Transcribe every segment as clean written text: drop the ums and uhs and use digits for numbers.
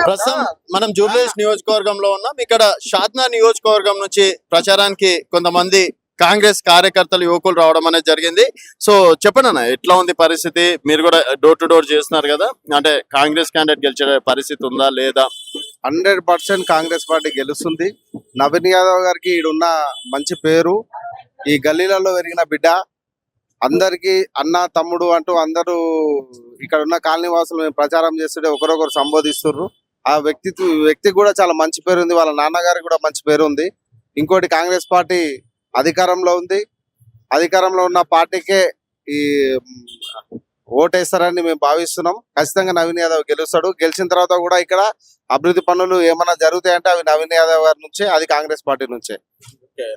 ప్రస్తుతం మనం జూబ్లీహిల్స్ నియోజకవర్గంలో ఉన్నాం. ఇక్కడ షాద్నా నియోజకవర్గం నుంచి ప్రచారానికి కొంతమంది కాంగ్రెస్ కార్యకర్తలు యువకులు రావడం అనేది జరిగింది. సో చెప్పండి అన్న, ఎట్లా ఉంది పరిస్థితి? మీరు కూడా డోర్ టు డోర్ చేస్తున్నారు కదా, అంటే కాంగ్రెస్ క్యాండిడేట్ గెలిచే పరిస్థితి ఉందా లేదా? 100% కాంగ్రెస్ పార్టీ గెలుస్తుంది. నవీన్ యాదవ్ గారికి ఈడున్న మంచి పేరు, ఈ గల్లీలలో పెరిగిన బిడ్డ, అందరికి అన్న తమ్ముడు అంటూ అందరూ ఇక్కడ ఉన్న కాలనీ వాసులు ప్రచారం చేస్తుంటే ఒకరొకరు సంబోధిస్తున్నారు. ఆ వ్యక్తికి కూడా చాలా మంచి పేరు ఉంది, వాళ్ళ నాన్నగారికి కూడా మంచి పేరు ఉంది. ఇంకోటి, కాంగ్రెస్ పార్టీ అధికారంలో ఉంది, అధికారంలో ఉన్న పార్టీకే ఈ ఓటేస్తారని మేము భావిస్తున్నాం. ఖచ్చితంగా నవీన్ యాదవ్ గెలుస్తాడు. గెలిచిన తర్వాత కూడా ఇక్కడ అభివృద్ధి పనులు ఏమైనా జరుగుతాయంటే అవి నవీన్ యాదవ్ గారి నుంచే, అది కాంగ్రెస్ పార్టీ నుంచే.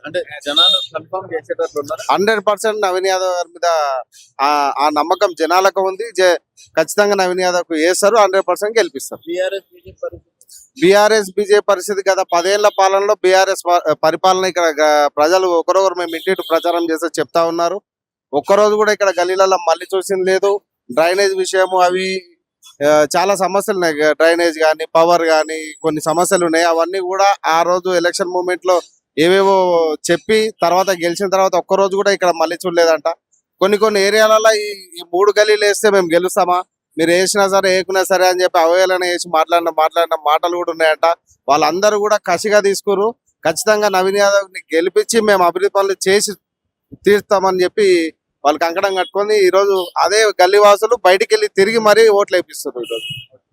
అంటే జనాలు కన్ఫర్మ్ చేసేటట్లు ఉన్నారు. 100% నవీన్ యాదవ్ గారి మీద ఆ నమ్మకం జనాలకు ఉంది. ఖచ్చితంగా నవీన్ యాదవ్ కు వేస్తారు, 100% గెలిపిస్తారు. బీఆర్ఎస్ బీజేపీ పరిస్థితి గత 10 ఏళ్ల పాలనలో బీఆర్ఎస్ పరిపాలన ఇక్కడ ప్రజలు ఒకరొకరు మేము ఇంటి ప్రచారం చేస్తే చెప్తా ఉన్నారు. ఒక్కరోజు కూడా ఇక్కడ గల్లీలలో మళ్ళీ చూసింది లేదు. డ్రైనేజ్ విషయము అవి చాలా సమస్యలు ఉన్నాయి. డ్రైనేజ్ కానీ, పవర్ కానీ కొన్ని సమస్యలు ఉన్నాయి. అవన్నీ కూడా ఆ రోజు ఎలక్షన్ మూమెంట్ లో ఏవేవో చెప్పి తర్వాత గెలిచిన తర్వాత ఒక్కరోజు కూడా ఇక్కడ మళ్ళీ చూడలేదంట. కొన్ని ఏరియాలలో ఈ 3 గల్లీలు వేస్తే మేము గెలుస్తామా, మీరు వేసినా సరే వేయకున్నా సరే అని చెప్పి అవహేళన వేసి మాట్లాడిన మాటలు కూడా ఉన్నాయంట. వాళ్ళందరూ కూడా కసిగా తీసుకురు. ఖచ్చితంగా నవీన్ యాదవ్ ని గెలిపించి మేము అభివృద్ధి పనులు చేసి తీరుస్తామని చెప్పి వాళ్ళు కంకణం కట్టుకొని ఈ రోజు అదే గల్లీ వాసులు బయటికి వెళ్ళి తిరిగి మరీ ఓట్లు వేపిస్తారు ఈరోజు.